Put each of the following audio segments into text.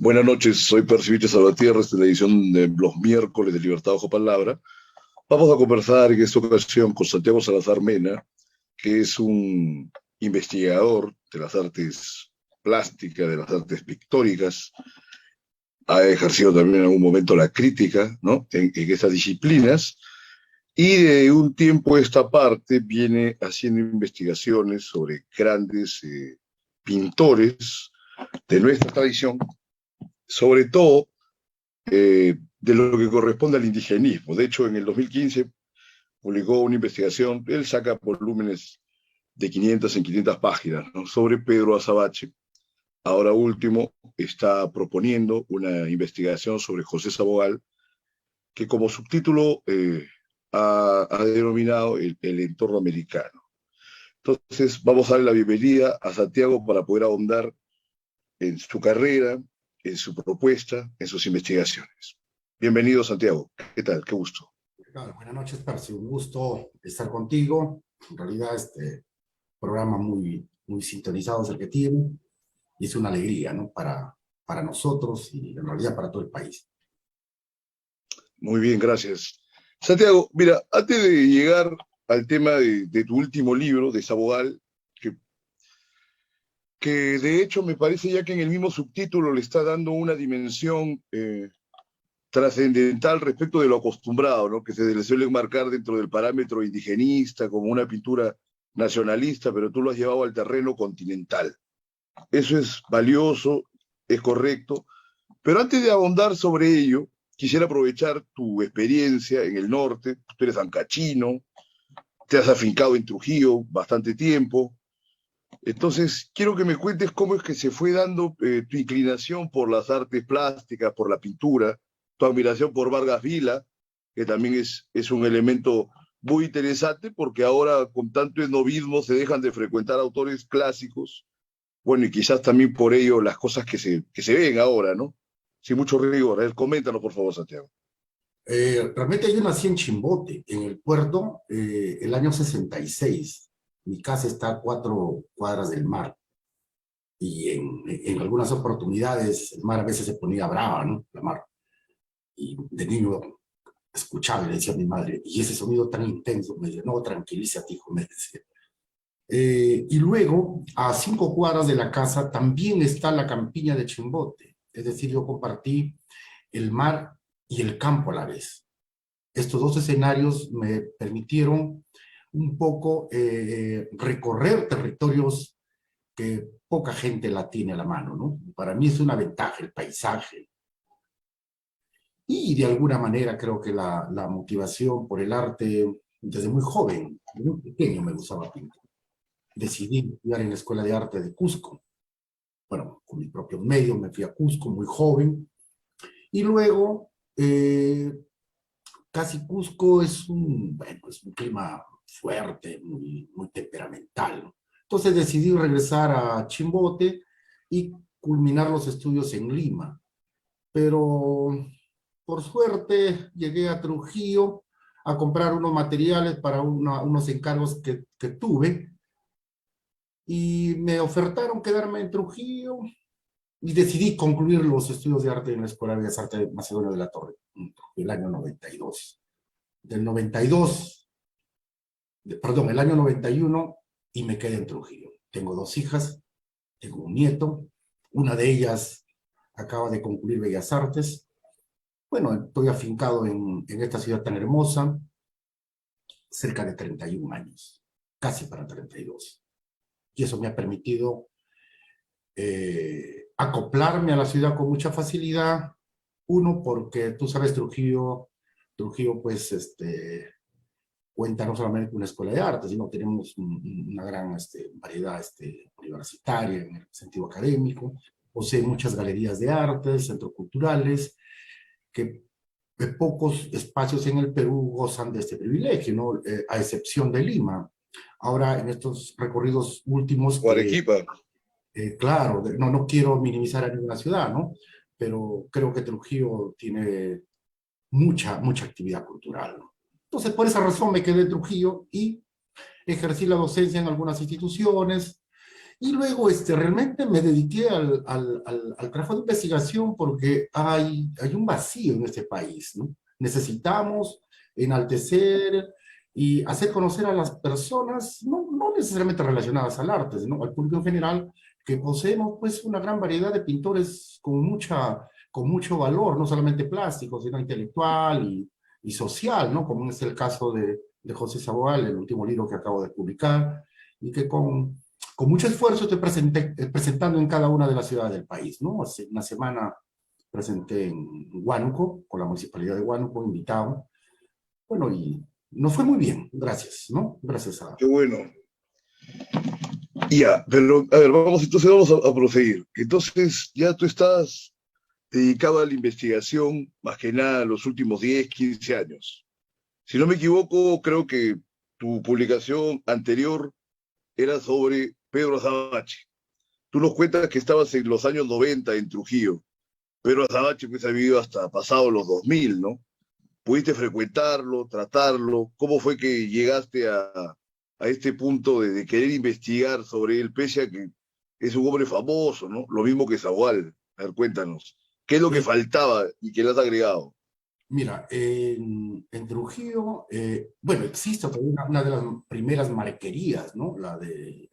Buenas noches, soy Percibiche Salvatierra, esta es la edición de los miércoles de Libertad Bajo Palabra. Vamos a conversar en esta ocasión con Santiago Salazar Mena, que es un investigador de las artes plásticas, de las artes pictóricas. Ha ejercido también en algún momento la crítica, ¿no?, en esas disciplinas, y de un tiempo a esta parte viene haciendo investigaciones sobre grandes pintores de nuestra tradición, sobre todo de lo que corresponde al indigenismo. De hecho, en el 2015 publicó una investigación, él saca volúmenes de 500 en 500 páginas, ¿no?, sobre Pedro Azabache. Ahora último está proponiendo una investigación sobre José Sabogal, que como subtítulo ha denominado el entorno americano. Entonces vamos a darle la bienvenida a Santiago para poder ahondar en su carrera, en su propuesta, en sus investigaciones. Bienvenido, Santiago. ¿Qué tal? Qué gusto. Buenas noches, Percy. Un gusto estar contigo. En realidad, este programa muy sintonizado es el que tiene, y es una alegría, ¿no?, para nosotros y en realidad para todo el país. Muy bien, gracias. Santiago, mira, antes de llegar al tema de tu último libro, de Sabogal, que de hecho me parece ya que en el mismo subtítulo le está dando una dimensión trascendental respecto de lo acostumbrado, ¿no?, que se le suele enmarcar dentro del parámetro indigenista como una pintura nacionalista, pero tú lo has llevado al terreno continental. Eso es valioso, es correcto, pero antes de ahondar sobre ello, quisiera aprovechar tu experiencia en el norte. Tú eres ancachino, te has afincado en Trujillo bastante tiempo. Entonces, quiero que me cuentes cómo es que se fue dando tu inclinación por las artes plásticas, por la pintura, tu admiración por Vargas Vila, que también es un elemento muy interesante, porque ahora con tanto esnovismo se dejan de frecuentar autores clásicos. Bueno, y quizás también por ello las cosas que se ven ahora, ¿no? Sin mucho rigor. Coméntanos, por favor, Santiago. Realmente yo nací en Chimbote, en el puerto, el año 66. Mi casa está a 4 cuadras del mar. Y en algunas oportunidades el mar a veces se ponía brava, ¿no?, la mar. Y de niño escuchaba y le decía a mi madre, y ese sonido tan intenso, me decía, no, tranquilízate, hijo, me decía. Y luego, a 5 cuadras de la casa, también está la campiña de Chimbote. Es decir, yo compartí el mar y el campo a la vez. Estos dos escenarios me permitieron un poco recorrer territorios que poca gente la tiene a la mano, ¿no? Para mí es una ventaja el paisaje. Y de alguna manera creo que la motivación por el arte, desde muy joven, desde muy pequeño me gustaba pintar. Decidí estudiar en la Escuela de Arte de Cusco. Bueno, con mis propios medios me fui a Cusco muy joven. Y luego, casi Cusco es es un clima fuerte, muy temperamental, ¿no? Entonces decidí regresar a Chimbote y culminar los estudios en Lima. Pero por suerte llegué a Trujillo a comprar unos materiales para unos encargos que tuve, y me ofertaron quedarme en Trujillo, y decidí concluir los estudios de arte en la Escuela de Bellas Artes de Macedonio de la Torre, el año 92. Del 92, perdón, el año 91, y me quedé en Trujillo. Tengo 2 hijas, tengo un nieto, una de ellas acaba de concluir Bellas Artes. Bueno, estoy afincado en esta ciudad tan hermosa, cerca de 31 años, casi para 32. Y eso me ha permitido acoplarme a la ciudad con mucha facilidad. Uno, porque tú sabes, Trujillo pues cuenta no solamente con una escuela de arte, sino tenemos una gran variedad universitaria en el sentido académico. Posee muchas galerías de arte, centros culturales, que pocos espacios en el Perú gozan de este privilegio, ¿no? A excepción de Lima. Ahora, en estos recorridos últimos... O Arequipa. Claro, no quiero minimizar a ninguna ciudad, ¿no? Pero creo que Trujillo tiene mucha actividad cultural, ¿no? Entonces, por esa razón me quedé en Trujillo y ejercí la docencia en algunas instituciones, Y luego realmente me dediqué al trabajo de investigación porque hay un vacío en este país, ¿no? Necesitamos enaltecer y hacer conocer a las personas, no necesariamente relacionadas al arte, sino al público en general, que poseemos pues una gran variedad de pintores con mucho valor, no solamente plástico, sino intelectual y social, ¿no? Como es el caso de José Saboal, el último libro que acabo de publicar, y que con mucho esfuerzo estoy presentando en cada una de las ciudades del país, ¿no? Hace una semana presenté en Huánuco, con la municipalidad de Huánuco, invitado. Bueno, y nos fue muy bien, gracias, ¿no? Gracias a... Qué bueno. Ya, pero a ver, vamos a proseguir. Entonces, ya tú estás dedicado a la investigación, más que nada, los últimos 10, 15 años. Si no me equivoco, creo que tu publicación anterior era sobre Pedro Azabache. Tú nos cuentas que estabas en los años 90 en Trujillo. Pedro Azabache pues ha vivido hasta pasado los 2000, ¿no? ¿Pudiste frecuentarlo, tratarlo? ¿Cómo fue que llegaste a este punto de querer investigar sobre él, pese a que es un hombre famoso, ¿no? Lo mismo que Zagual. A ver, cuéntanos. ¿Qué es lo que Eh, faltaba y que le has agregado? Mira, en Trujillo, bueno, existe todavía una de las primeras marquerías, ¿no? La de,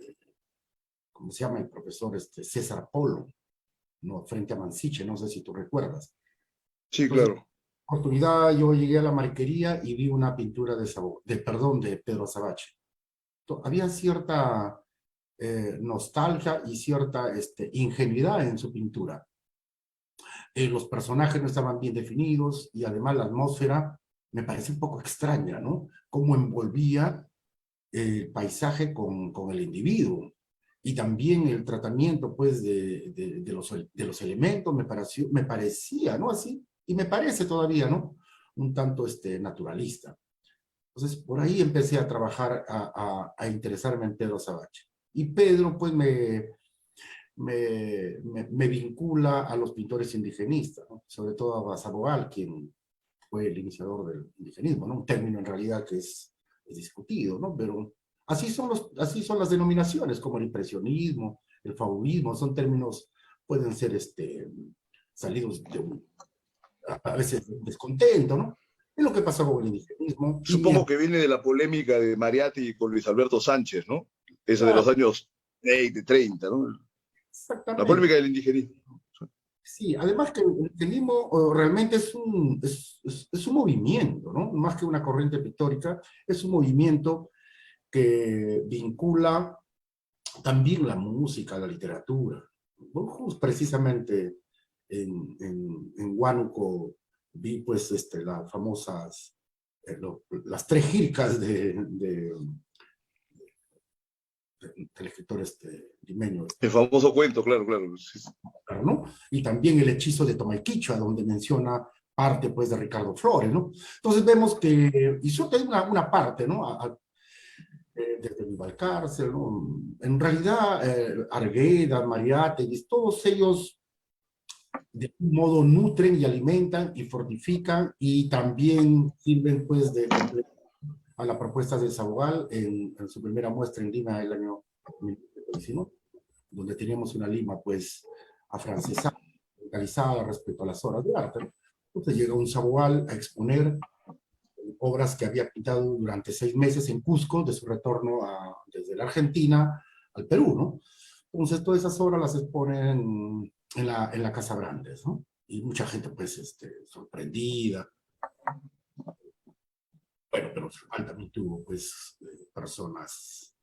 ¿cómo se llama el profesor César Polo, ¿no? Frente a Mansiche, no sé si tú recuerdas. Sí, Entonces, claro. oportunidad, yo llegué a la marquería y vi una pintura de Pedro Azabache. Había cierta nostalgia y cierta ingenuidad en su pintura. Los personajes no estaban bien definidos y además la atmósfera me parece un poco extraña, ¿no? Cómo envolvía el paisaje con el individuo. Y también el tratamiento, pues, de los elementos me parecía, ¿no? Así, y me parece todavía, ¿no? Un tanto naturalista. Entonces, por ahí empecé a trabajar, a interesarme en Pedro Sabache. Y Pedro, pues, me vincula a los pintores indigenistas, ¿no? Sobre todo a Basabogal, quien fue el iniciador del indigenismo, ¿no? Un término en realidad que es discutido, ¿no? Pero así son las denominaciones, como el impresionismo, el fauvismo, son términos, pueden ser salidos de a veces de un descontento, ¿no? Es lo que pasó con el indigenismo y Supongo que viene de la polémica de Mariatti con Luis Alberto Sánchez, ¿no? Esa de claro, los años 20, 30, ¿no? La exactamente. polémica del indigenismo. Sí, además que el indigenismo realmente es un movimiento, ¿no? Más que una corriente pictórica, es un movimiento que vincula también la música, la literatura. Precisamente en Huánuco vi pues las famosas, las tres jircas del escritor limeño, El famoso cuento, claro, claro. Sí, sí. ¿no? Y también el hechizo de Tomaiquichua, donde menciona parte pues de Ricardo Flores, ¿no? Entonces vemos que, y solo hay una parte, ¿no? Desde Vivalcárcel, ¿no? En realidad, Argueda, Mariátegui, todos ellos de un modo nutren y alimentan y fortifican y también sirven pues de complemento a la propuesta de Sabogal en su primera muestra en Lima el año 1919, donde teníamos una Lima pues afrancesada, localizada respecto a las obras de arte, ¿no? Entonces llega un Sabogal a exponer obras que había pintado durante 6 meses en Cusco, de su retorno desde la Argentina al Perú, ¿no? Entonces, todas esas obras las exponen en la Casa Brandes, ¿no? Y mucha gente, pues, sorprendida. Bueno, pero también tuvo, pues, personas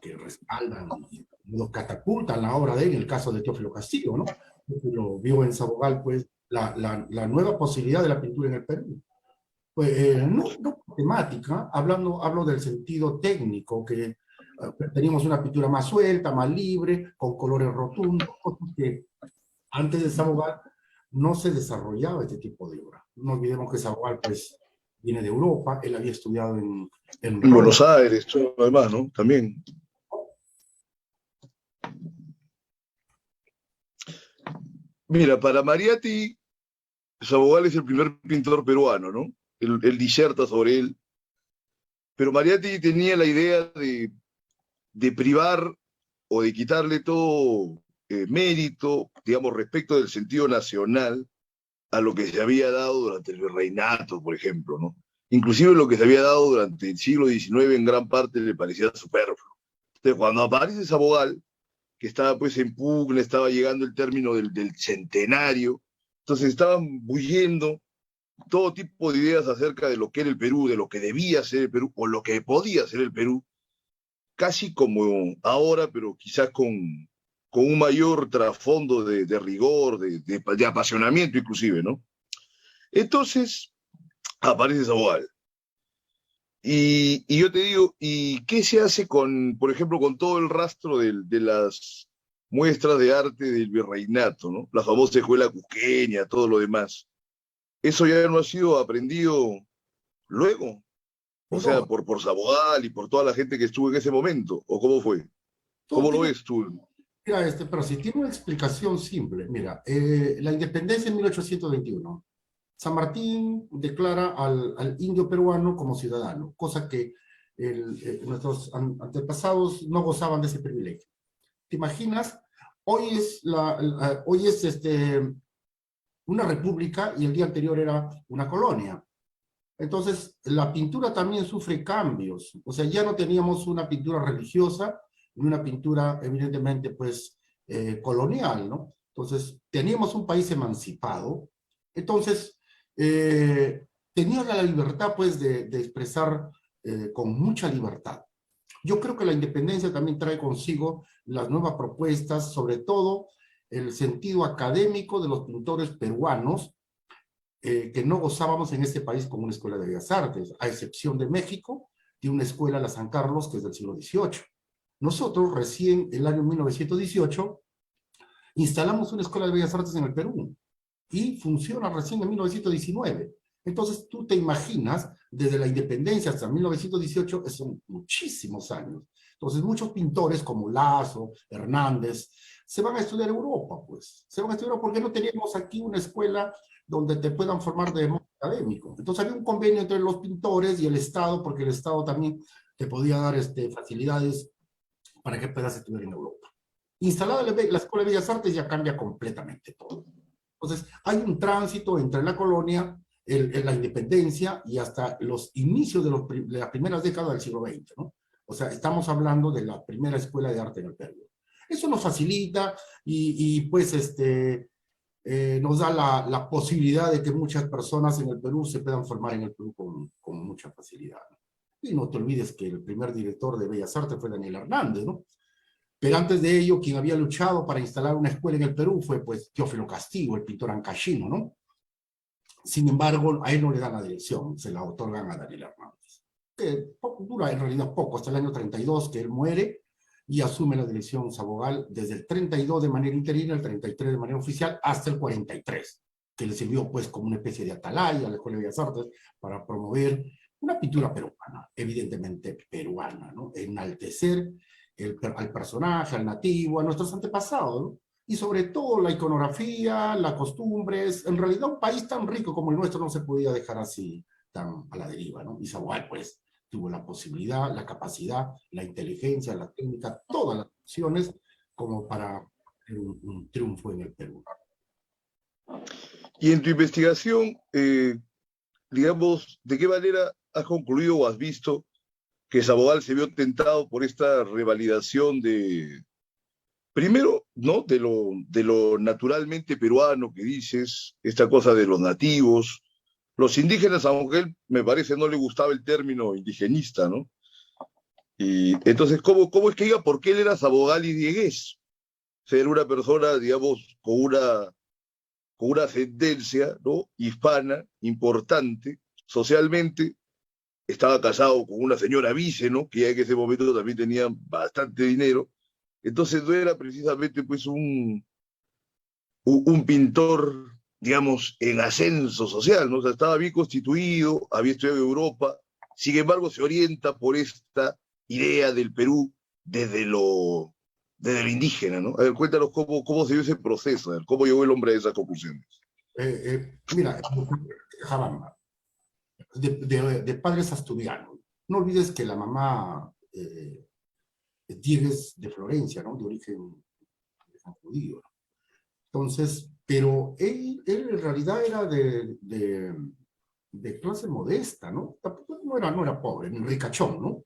que respaldan y lo catapultan la obra de él, en el caso de Teófilo Castillo, ¿no? Lo vio en Sabogal, pues, la nueva posibilidad de la pintura en el Perú. Pues, no por temática, hablo del sentido técnico, que teníamos una pintura más suelta, más libre, con colores rotundos, cosas que antes de Sabogal no se desarrollaba este tipo de obra. No olvidemos que Sabogal, pues, viene de Europa, él había estudiado en En Roma. Buenos Aires, todo lo demás, ¿no? También. Mira, para Mariatti, Sabogal es el primer pintor peruano, ¿no? Él diserta sobre él. Pero Mariatti tenía la idea de privar o de quitarle todo mérito, digamos, respecto del sentido nacional a lo que se había dado durante el virreinato, por ejemplo, ¿no? Inclusive lo que se había dado durante el siglo XIX en gran parte le parecía superfluo. Entonces, cuando aparece Sabogal, que estaba pues en pugna, estaba llegando el término del centenario, entonces estaban bulliendo todo tipo de ideas acerca de lo que era el Perú, de lo que debía ser el Perú, o lo que podía ser el Perú, casi como ahora, pero quizás con un mayor trasfondo de rigor, de apasionamiento inclusive, ¿no? Entonces aparece Sabogal. Y yo te digo, ¿y qué se hace con, por ejemplo, con todo el rastro de las muestras de arte del virreinato, ¿no? La famosa escuela cusqueña, todo lo demás. Eso ya no ha sido aprendido luego, o sea, No, por Sabogal y por toda la gente que estuvo en ese momento, ¿o cómo fue? todo ¿Cómo lo tiene, ves tú? mira, pero si tiene una explicación simple, mira, la independencia en 1821. San Martín declara al indio peruano como ciudadano, cosa que nuestros antepasados no gozaban de ese privilegio. ¿Te imaginas? Hoy es una república y el día anterior era una colonia. Entonces, la pintura también sufre cambios. O sea, ya no teníamos una pintura religiosa ni una pintura, evidentemente, pues, colonial, ¿no? Entonces, teníamos un país emancipado. Entonces, tenía la libertad, pues, de expresar con mucha libertad. Yo creo que la independencia también trae consigo las nuevas propuestas, sobre todo el sentido académico de los pintores peruanos, que no gozábamos en este país con una escuela de bellas artes, a excepción de México, de una escuela, la San Carlos, que es del siglo XVIII. Nosotros, recién el año 1918, instalamos una escuela de bellas artes en el Perú y funciona recién en 1919. Entonces, tú te imaginas, desde la independencia hasta 1918, son muchísimos años. Entonces, muchos pintores como Lazo, Hernández, se van a estudiar a Europa, pues. Se van a estudiar porque no teníamos aquí una escuela donde te puedan formar de modo académico. Entonces, había un convenio entre los pintores y el Estado, porque el Estado también te podía dar facilidades para que puedas estudiar en Europa. Instalada la Escuela de Bellas Artes ya cambia completamente todo. Entonces, hay un tránsito entre la colonia, la independencia y hasta los inicios de las primeras décadas del siglo XX, ¿no? O sea, estamos hablando de la primera escuela de arte en el Perú. Eso nos facilita pues nos da la posibilidad de que muchas personas en el Perú se puedan formar en el Perú con mucha facilidad, ¿no? Y no te olvides que el primer director de Bellas Artes fue Daniel Hernández, ¿no? Pero antes de ello, quien había luchado para instalar una escuela en el Perú fue, pues, Teófilo Castillo, el pintor ancashino, ¿no? Sin embargo, a él no le dan la dirección, se la otorgan a Daniel Hernández, que dura en realidad poco, hasta el año 32, que él muere, y asume la dirección Sabogal desde el 32 de manera interina, el 33 de manera oficial, hasta el 43, que le sirvió, pues, como una especie de atalaya a la Escuela de Bellas Artes para promover una pintura peruana, evidentemente peruana, ¿no? Enaltecer al personaje, al nativo, a nuestros antepasados, ¿no? Y sobre todo la iconografía, las costumbres. En realidad, un país tan rico como el nuestro no se podía dejar así, tan a la deriva, ¿no? Y Sabogal, pues, tuvo la posibilidad, la capacidad, la inteligencia, la técnica, todas las opciones como para un triunfo en el Perú. Y en tu investigación, digamos, ¿de qué manera has concluido o has visto que Sabogal se vio tentado por esta revalidación primero, ¿no? De lo naturalmente peruano que dices, esta cosa de los nativos, los indígenas, aunque él me parece no le gustaba el término indigenista, ¿no? Y entonces, ¿cómo es que diga por qué él era Sabogal y Diegués? Ser una persona, digamos, con una ascendencia, ¿no? Hispana, importante, socialmente, estaba casado con una señora vice, ¿no? Que ya en ese momento también tenía bastante dinero. Entonces no era precisamente pues un pintor, digamos, en ascenso social, ¿no? O sea, estaba bien constituido, había estudiado en Europa, sin embargo se orienta por esta idea del Perú desde lo indígena, ¿no? A ver, cuéntanos cómo se dio ese proceso, a ver, cómo llegó el hombre a esas conclusiones. Mira, Jabamba, de padres asturianos. No olvides que la mamá Diegues de Florencia, ¿no? De origen judío. Entonces, pero él en realidad era de clase modesta, ¿no? Tampoco no era pobre, ni ricachón, ¿no?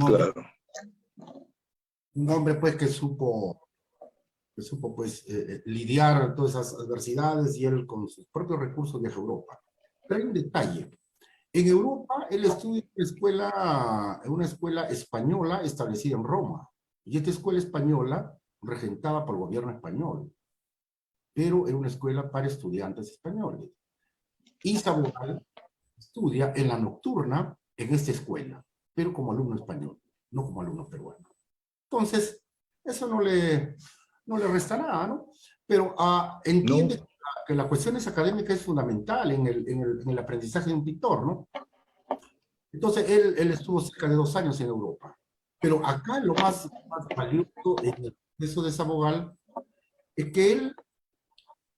Claro, Un hombre pues que supo pues lidiar todas esas adversidades y él con sus propios recursos viaja a Europa. Pero hay un detalle. En Europa él estudia en una escuela española establecida en Roma. Y esta escuela española, regentada por el gobierno español, pero era una escuela para estudiantes españoles. Y Sabogal estudia en la nocturna en esta escuela, pero como alumno español, no como alumno peruano. Entonces, eso no le resta nada, ¿no? Pero no, entiende que la cuestión académica es fundamental en el aprendizaje de un pintor, ¿no? Entonces, él estuvo cerca de 2 años en Europa. Pero acá lo más valioso en el proceso de Sabogal es que él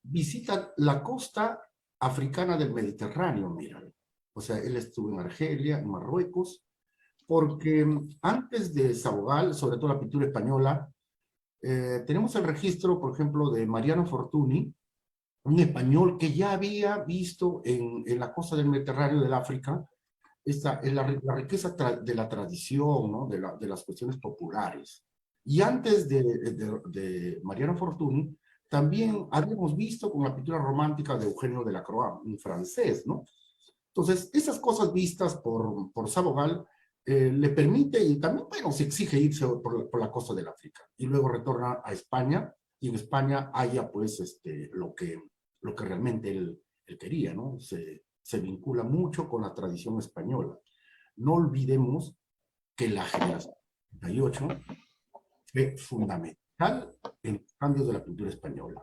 visita la costa africana del Mediterráneo, mira. O sea, él estuvo en Argelia, en Marruecos, porque antes de Sabogal, sobre todo la pintura española, tenemos el registro, por ejemplo, de Mariano Fortuny, un español que ya había visto en la costa del Mediterráneo del África la riqueza de la tradición, ¿no? De las cuestiones populares. Y antes de Mariano Fortuny, también habíamos visto con la pintura romántica de Eugenio Delacroix, un francés, ¿no? Entonces, esas cosas vistas por Sabogal le permite, y también, bueno, se exige irse por la costa del África, y luego retorna a España, y en España haya, pues, lo que realmente él quería, ¿no? Se vincula mucho con la tradición española. No olvidemos que la generación 38 fue fundamental en los cambios de la cultura española.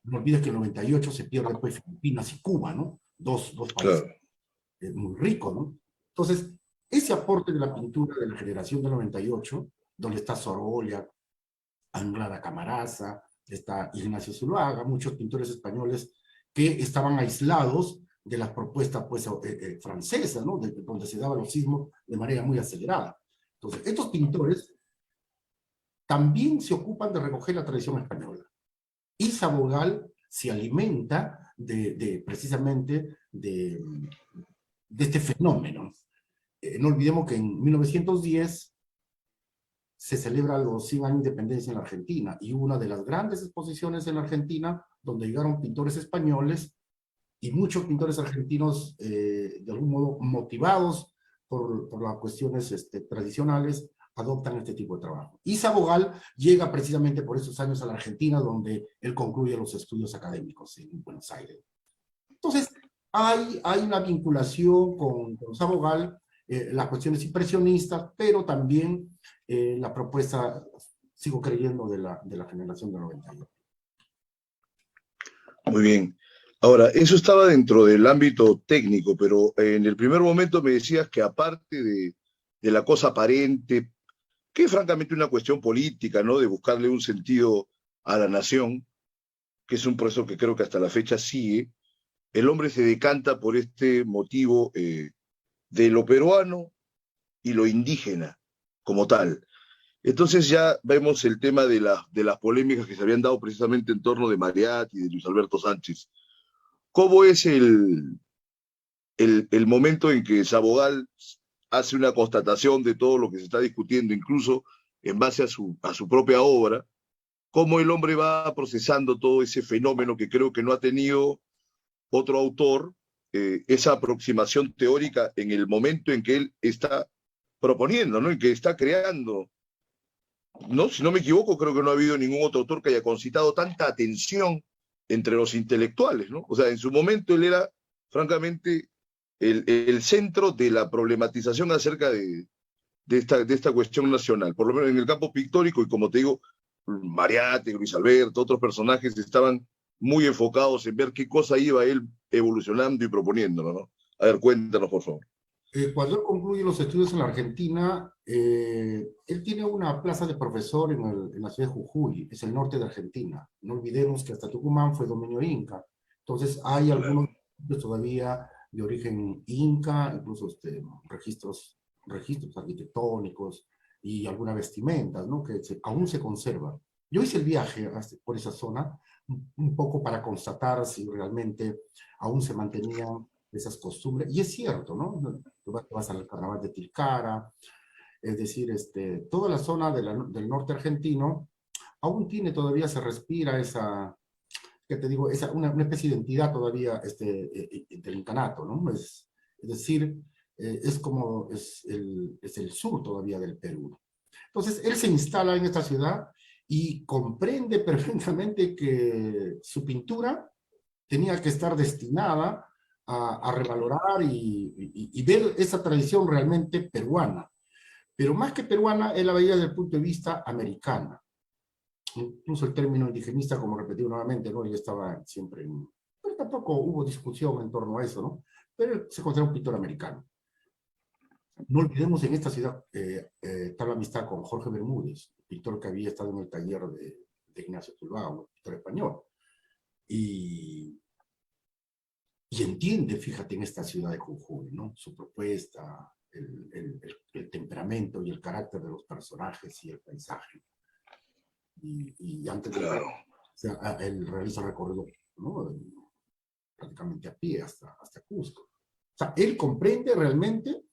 No olvides que en el 98 se pierde pues Filipinas y Cuba, ¿no? Dos países claro. muy ricos, ¿no? Entonces, ese aporte de la pintura de la generación del 98, donde está Sorolla, Anglada Camarasa, está Ignacio Zuluaga, muchos pintores españoles que estaban aislados de las propuestas pues, francesas, ¿no? Donde se daba los sismos de manera muy acelerada. Entonces, estos pintores también se ocupan de recoger la tradición española. Y Sabogal se alimenta precisamente de este fenómeno. No olvidemos que en 1910 se celebran los 100 años de independencia en la Argentina y hubo una de las grandes exposiciones en la Argentina donde llegaron pintores españoles y muchos pintores argentinos de algún modo motivados por las cuestiones tradicionales adoptan este tipo de trabajo. Y Sabogal llega precisamente por esos años a la Argentina donde él concluye los estudios académicos en Buenos Aires. Entonces, hay una vinculación con Sabogal, las cuestiones impresionistas, pero también la propuesta, sigo creyendo, de la generación del 91. Muy bien. Ahora, eso estaba dentro del ámbito técnico, pero en el primer momento me decías que aparte de la cosa aparente, que es francamente una cuestión política, ¿no? De buscarle un sentido a la nación, que es un proceso que creo que hasta la fecha sigue, el hombre se decanta por este motivo de lo peruano y lo indígena como tal. Entonces ya vemos el tema de las polémicas que se habían dado precisamente en torno de Mariatti y de Luis Alberto Sánchez. ¿Cómo es el momento en que Sabogal hace una constatación de todo lo que se está discutiendo, incluso en base a su propia obra? ¿Cómo el hombre va procesando todo ese fenómeno que creo que no ha tenido otro autor, esa aproximación teórica en el momento en que él está proponiendo, ¿no? En que está creando, ¿no? Si no me equivoco, creo que no ha habido ningún otro autor que haya concitado tanta atención entre los intelectuales, ¿no? O sea, en su momento él era, francamente, el centro de la problematización acerca de esta cuestión nacional, por lo menos en el campo pictórico, y como te digo, Mariate, Luis Alberto, otros personajes estaban muy enfocados en ver qué cosa iba él evolucionando y proponiéndolo, ¿no? A ver, cuéntanos, por favor. Cuando él concluye los estudios en la Argentina, él tiene una plaza de profesor en la ciudad de Jujuy, es el norte de Argentina. No olvidemos que hasta Tucumán fue dominio inca. Entonces hay algunos Claro. todavía de origen inca, incluso registros arquitectónicos. y algunas vestimentas, ¿no? Que aún se conservan. Yo hice el viaje por esa zona un poco para constatar si realmente aún se mantenían esas costumbres. Y es cierto, ¿no? Tú vas al carnaval de Tilcara, es decir, toda la zona del norte argentino aún tiene todavía, se respira esa, ¿qué te digo? Una especie de identidad todavía del incanato, ¿no? Es decir, es el sur todavía del Perú. Entonces, él se instala en esta ciudad y comprende perfectamente que su pintura tenía que estar destinada a revalorar y ver esa tradición realmente peruana. Pero más que peruana, él la veía desde el punto de vista americana. Incluso el término indigenista, como repetí nuevamente, ¿no? Él estaba siempre en... Pero tampoco hubo discusión en torno a eso, ¿no? Pero él se considera un pintor americano. No olvidemos en esta ciudad está la amistad con Jorge Bermúdez, pintor que había estado en el taller de Ignacio Zuluaga, un pintor español. Y entiende, fíjate, en esta ciudad de Jujuy, ¿no? Su propuesta, el temperamento y el carácter de los personajes y el paisaje. Y antes de Claro. o sea, él realiza recorrido, ¿no? Prácticamente a pie hasta Cusco. O sea, él comprende realmente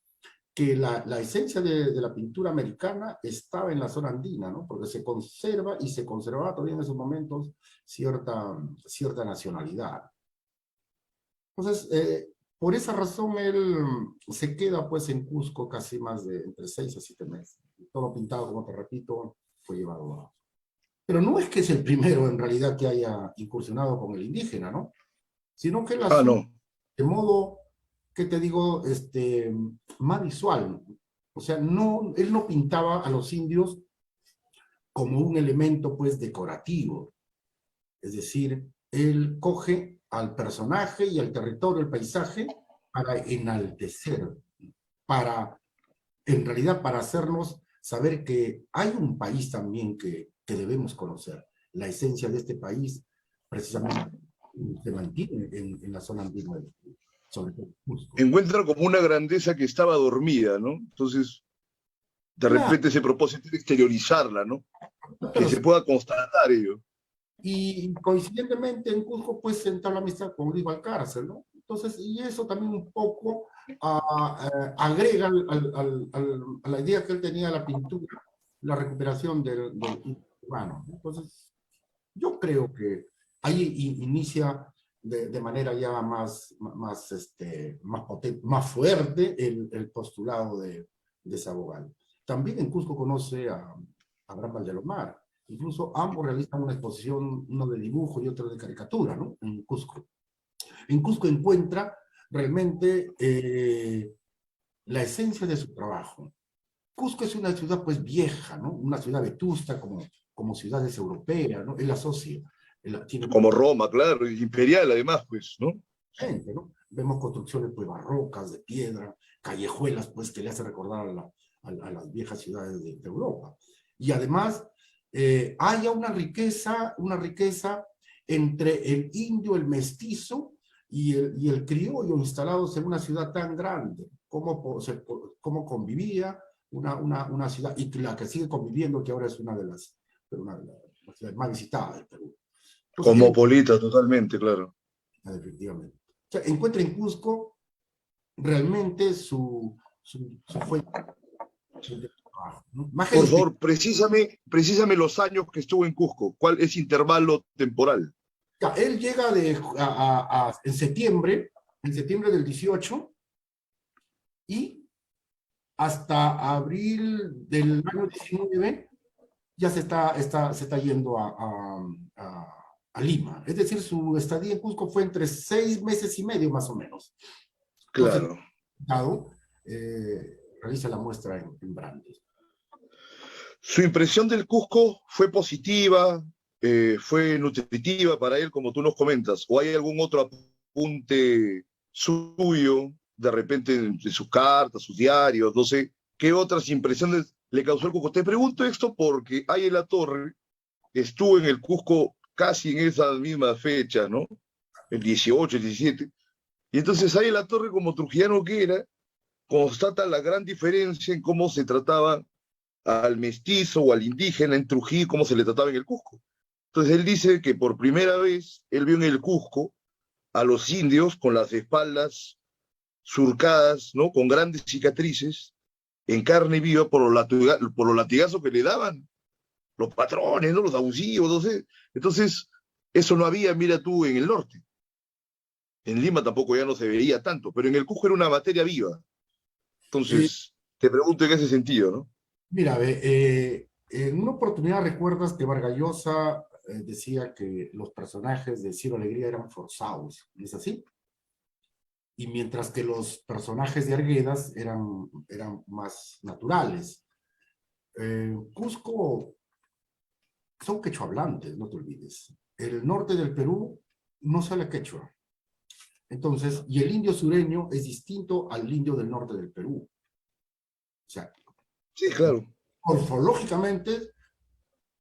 que la esencia de la pintura americana estaba en la zona andina, ¿no? Porque se conserva y se conservaba todavía en esos momentos cierta nacionalidad. Entonces, por esa razón él se queda pues en Cusco casi más de entre 6 a 7 meses. Todo pintado, como te repito, fue llevado a... Pero no es que es el primero en realidad que haya incursionado con el indígena, ¿no? Sino que el Ah, asunto no. de modo, ¿qué te digo? Más visual. O sea, no, él no pintaba a los indios como un elemento pues decorativo. Es decir, él coge al personaje y al territorio, el paisaje, para enaltecer, en realidad para hacernos saber que hay un país también que debemos conocer. La esencia de este país precisamente se mantiene en la zona andina, sobre todo Cusco. Encuentra como una grandeza que estaba dormida, ¿no? Entonces, de Claro, repente ese propósito de exteriorizarla, ¿no? Que pero se pueda constatar ello. y coincidentemente en Cusco pues se entabla amistad con Luis Valcárcel, ¿no? Entonces, y eso también un poco agrega a la idea que él tenía de la pintura, la recuperación del urbano. Entonces, yo creo que ahí inicia de manera ya más potente, más fuerte el postulado de Sabogal. También en Cusco conoce a Abraham Valdelomar. Incluso ambos realizan una exposición, uno de dibujo y otro de caricatura, ¿no? En Cusco. En Cusco encuentra realmente la esencia de su trabajo. Cusco es una ciudad pues vieja, ¿no? Una ciudad vetusta como ciudades europeas, ¿no? Él asocia, tiene Como Roma, claro, y imperial además, pues, ¿no? gente, ¿no? Vemos construcciones pues barrocas, de piedra, callejuelas pues que le hace recordar a las viejas ciudades de Europa. Y además hay una riqueza entre el indio, el mestizo y el criollo instalados en una ciudad tan grande, cómo convivía una ciudad, y la que sigue conviviendo, que ahora es una de las ciudades más visitadas del Perú. Entonces, Cosmopolita, totalmente, claro. efectivamente. O sea, encuentra en Cusco realmente su fuente de trabajo, ¿no? Por favor, precisame los años que estuvo en Cusco. ¿Cuál es intervalo temporal? Él llega en septiembre del 18, y hasta abril del año 19 ya se está yendo a Lima. Es decir, su estadía en Cusco fue entre 6 meses y medio más o menos. Entonces, Claro. realiza la muestra en Brandes. Su impresión del Cusco fue positiva, fue nutritiva para él, como tú nos comentas, o hay algún otro apunte suyo, de repente en sus cartas, sus diarios, no sé, qué otras impresiones le causó el Cusco. Te pregunto esto porque Ayala Torre estuvo en el Cusco casi en esa misma fecha, ¿no? El 18, el 17. Y entonces Ayala Torre, como trujillano que era, constata la gran diferencia en cómo se trataba al mestizo o al indígena en Trujillo cómo se le trataba en el Cusco. Entonces él dice que por primera vez él vio en el Cusco a los indios con las espaldas surcadas, ¿no? Con grandes cicatrices, en carne viva por los latigazos que le daban los patrones, ¿no? Los abusivos, no sé. Entonces, eso no había, mira tú, en el norte. En Lima tampoco ya no se veía tanto, pero en el Cusco era una materia viva. Sí, Entonces, te pregunto en ese sentido, ¿no? mira, ve, en una oportunidad recuerdas que Vargas Llosa decía que los personajes de Ciro Alegría eran forzados, ¿no es así? Y mientras que los personajes de Arguedas eran más naturales. Cusco son quechohablantes, no te olvides. El norte del Perú no sale quechua. Entonces, y el indio sureño es distinto al indio del norte del Perú. O sea, Sí, claro. morfológicamente,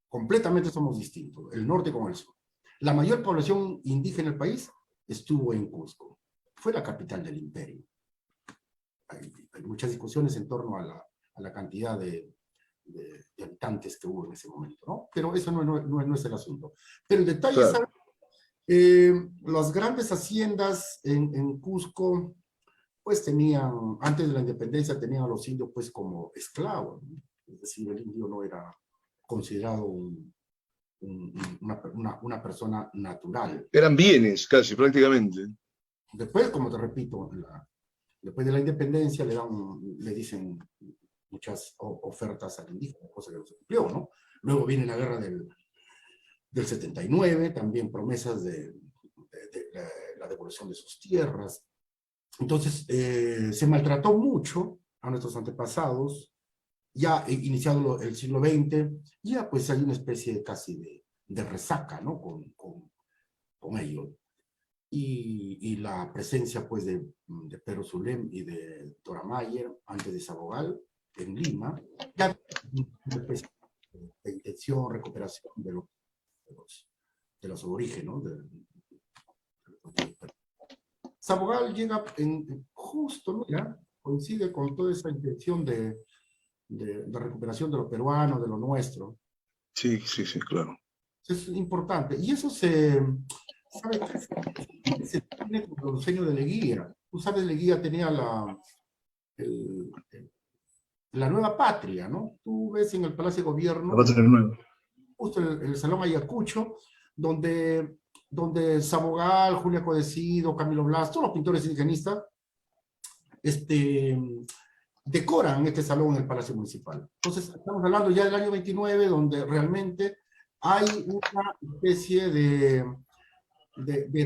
completamente somos distintos, el norte con el sur. La mayor población indígena del país estuvo en Cusco. Fue la capital del imperio. Hay muchas discusiones en torno a la cantidad de habitantes que hubo en ese momento, ¿no? Pero eso no es el asunto. Pero el detalle es, Claro. las grandes haciendas en Cusco, pues tenían, antes de la independencia, tenían a los indios pues como esclavos, ¿no? Es decir, el indio no era considerado una persona natural. Eran bienes, casi, prácticamente. Después, como te repito, después de la independencia le dicen muchas ofertas al indígena, cosa que no se cumplió, ¿no? Luego viene la guerra del 79, también promesas de la devolución de sus tierras. Entonces, se maltrató mucho a nuestros antepasados, ya iniciado el siglo XX, ya pues hay una especie casi de resaca, ¿no? Con ello. Y la presencia pues de Pedro Zulem y de Dora Mayer, antes de Sabogal, en Lima, ya una especie de intención, recuperación de los aborígenes, ¿no? Sabogal llega justo, mira, coincide con toda esa intención de recuperación de lo peruano, de lo nuestro. Sí, sí, sí, claro. Es importante. Y eso ¿sabe qué? Se tiene con los diseños de Leguía. Tú sabes, Leguía tenía el- la nueva patria, ¿no? Tú ves en el Palacio de La va a Gobierno, tener nuevo. justo el Salón Ayacucho, donde Sabogal, Julia Codecido, Camilo Blas, todos los pintores indigenistas, este, decoran este salón en el Palacio Municipal. Entonces, estamos hablando ya del año 29, donde realmente hay una especie de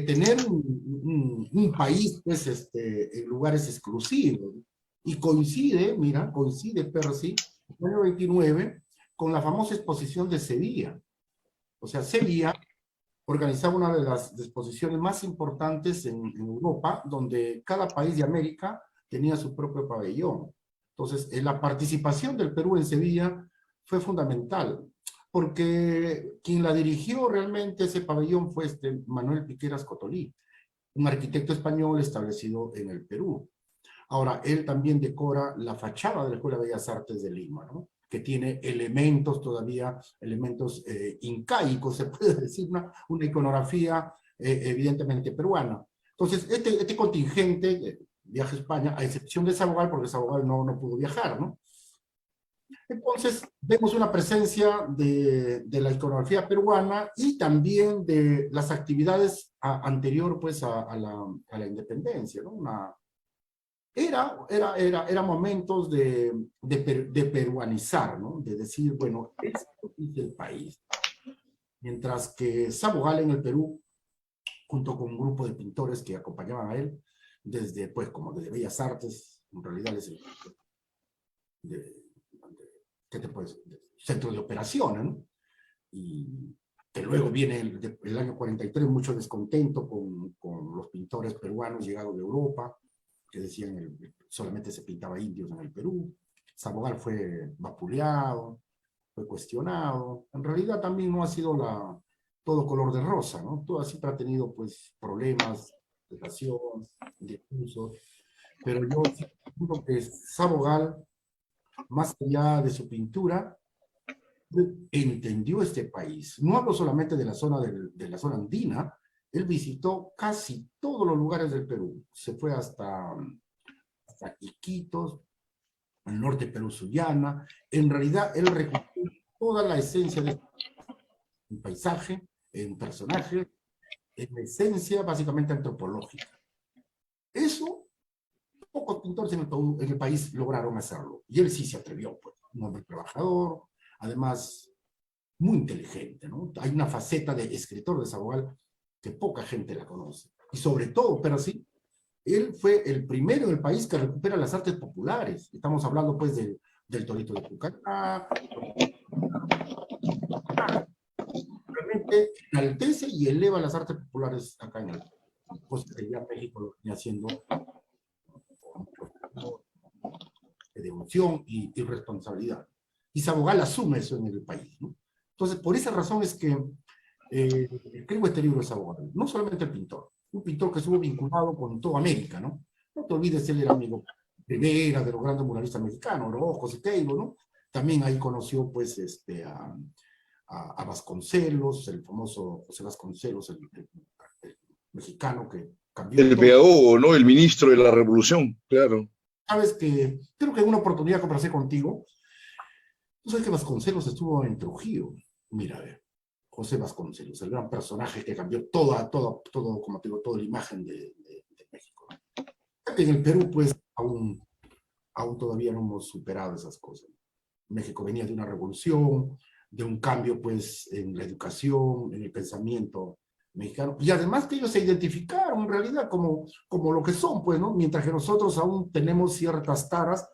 tener un país, pues, en lugares exclusivos. Y coincide, mira, coincide Percy, el año 29, con la famosa exposición de Sevilla. O sea, Sevilla organizaba una de las exposiciones más importantes en Europa, donde cada país de América tenía su propio pabellón. Entonces, la participación del Perú en Sevilla fue fundamental, porque quien la dirigió realmente ese pabellón fue Manuel Piqueras Cotolí, un arquitecto español establecido en el Perú. Ahora, él también decora la fachada de la Escuela de Bellas Artes de Lima, ¿no? Que tiene elementos todavía, elementos incaicos, se puede decir, una iconografía evidentemente peruana. Entonces, este contingente viaja a España, a excepción de Sabogal, porque Sabogal no pudo viajar, ¿no? Entonces, vemos una presencia de la iconografía peruana y también de las actividades anterior pues, a la independencia, ¿no? Era momentos de peruanizar, ¿no? De decir, bueno, esto es el país. Mientras que Sabogal en el Perú, junto con un grupo de pintores que acompañaban a él, desde, pues, como desde Bellas Artes, en realidad es de, ¿qué te puedes decir? Centro de operaciones, ¿no? Y que luego viene el año 43, mucho descontento con los pintores peruanos llegados de Europa, que decían solamente se pintaba indios en el Perú. Sabogal fue vapuleado, fue cuestionado. En realidad también no ha sido todo color de rosa, ¿no? Todo siempre ha tenido pues problemas, de educación, de uso. Pero yo sí creo que Sabogal más allá de su pintura, entendió este país. No hablo solamente de la zona, de la zona andina, él visitó casi todos los lugares del Perú. Se fue hasta Iquitos, el norte de Perú, Sullana. En realidad, él recuperó toda la esencia de un paisaje, en personaje, en esencia básicamente antropológica. Eso, pocos pintores en el país lograron hacerlo. Y él sí se atrevió, pues. Un hombre trabajador, además muy inteligente, ¿no? Hay una faceta de escritor de Sabogal que poca gente la conoce. Y sobre todo, pero sí, él fue el primero en el país que recupera las artes populares. Estamos hablando, pues, del Torito de Pucará. Realmente enaltece y eleva las artes populares acá en el país. Cosa que ya México lo venía haciendo de devoción y responsabilidad. Y Sabogal asume eso en el país, ¿no? Entonces, por esa razón es que escribo este libro de Sabogal. No solamente el pintor, un pintor que estuvo vinculado con toda América, ¿no? No te olvides, él era amigo de Vera, de los grandes muralistas mexicanos, Orozco, Siqueiros, ¿no? También ahí conoció, pues, a Vasconcelos, el famoso José Vasconcelos, el mexicano que cambió El todo. pedagogo, ¿no? El ministro de la Revolución, claro. Sabes que, creo que en una oportunidad conversé contigo, tú sabes que Vasconcelos estuvo en Trujillo. Mira, a ver, José Vasconcelos, el gran personaje que cambió todo, como te digo, toda la imagen de México, ¿no? En el Perú, pues, aún todavía no hemos superado esas cosas. México venía de una revolución, de un cambio, pues, en la educación, en el pensamiento mexicano, y además que ellos se identificaron en realidad como lo que son, pues, ¿no? Mientras que nosotros aún tenemos ciertas taras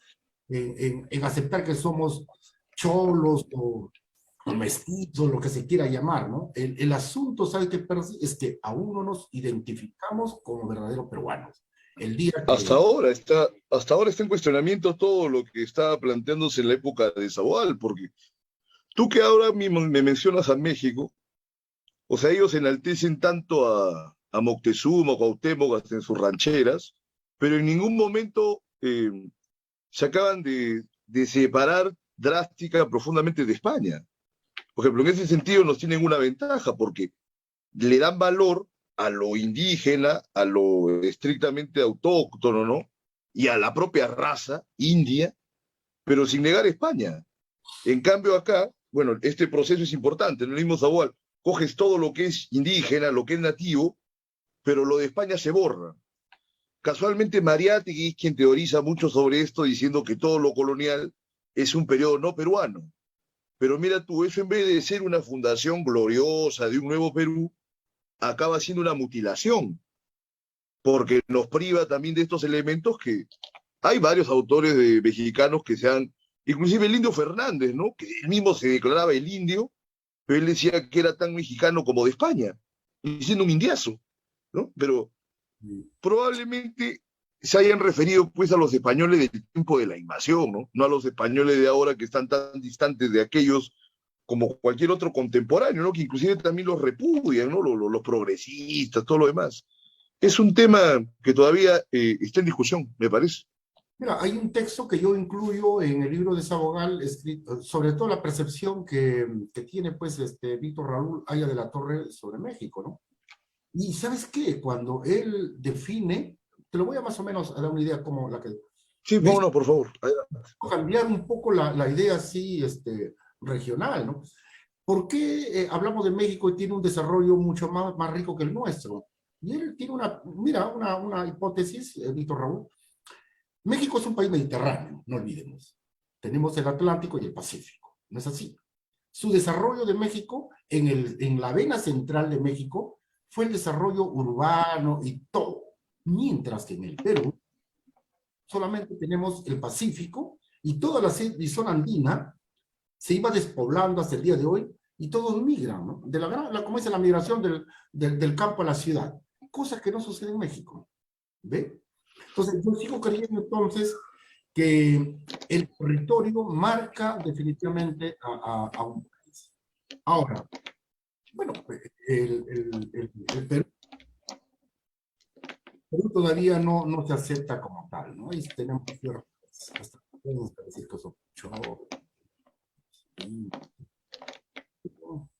en aceptar que somos cholos o mestizos, lo que se quiera llamar, ¿no? El asunto, ¿sabes qué? Es que aún no nos identificamos como verdaderos peruanos. El día que... Hasta ahora está en cuestionamiento todo lo que estaba planteándose en la época de Saboal, porque tú que ahora mismo me mencionas a México, o sea, ellos enaltecen tanto a Moctezuma, Cuauhtémoc, hasta en sus rancheras, pero en ningún momento se acaban de separar drástica, profundamente de España. Por ejemplo, en ese sentido nos tienen una ventaja, porque le dan valor a lo indígena, a lo estrictamente autóctono, ¿no? Y a la propia raza india, pero sin negar España. En cambio acá, bueno, este proceso es importante, en el mismo Zagual, coges todo lo que es indígena, lo que es nativo, pero lo de España se borra. Casualmente Mariátegui es quien teoriza mucho sobre esto, diciendo que todo lo colonial es un periodo no peruano. Pero mira tú, eso en vez de ser una fundación gloriosa de un nuevo Perú, acaba siendo una mutilación, porque nos priva también de estos elementos que hay varios autores mexicanos que se han, inclusive el Indio Fernández, ¿no? Que él mismo se declaraba el indio, pero él decía que era tan mexicano como de España, y siendo un indiazo, ¿no? Pero probablemente se hayan referido pues a los españoles del tiempo de la invasión, ¿no? No a los españoles de ahora que están tan distantes de aquellos como cualquier otro contemporáneo, ¿no? Que inclusive también los repudian, ¿no? Los progresistas, todo lo demás. Es un tema que todavía está en discusión, me parece. Mira, hay un texto que yo incluyo en el libro de Sabogal, escrito, sobre todo la percepción que tiene, pues, Víctor Raúl Haya de la Torre sobre México, ¿no? Y ¿sabes qué? Cuando él define, te lo voy a más o menos a dar una idea como la que... Sí, Me hizo bueno, por favor. cambiar un poco la idea así, regional, ¿no? ¿Por qué hablamos de México y tiene un desarrollo mucho más rico que el nuestro? Y él tiene una hipótesis, Víctor Raúl. México es un país mediterráneo, no olvidemos. Tenemos el Atlántico y el Pacífico, ¿no es así? Su desarrollo de México, en la vena central de México, fue el desarrollo urbano y todo. Mientras que en el Perú solamente tenemos el Pacífico y toda la zona andina se iba despoblando hasta el día de hoy y todos migran, ¿no? Como dice la migración del campo a la ciudad, cosa que no sucede en México. ¿Ve? Entonces, yo sigo creyendo entonces que el territorio marca definitivamente a un país. Ahora, bueno, el Perú todavía no se acepta como tal, ¿no? Y tenemos ciertas decir que sospechó.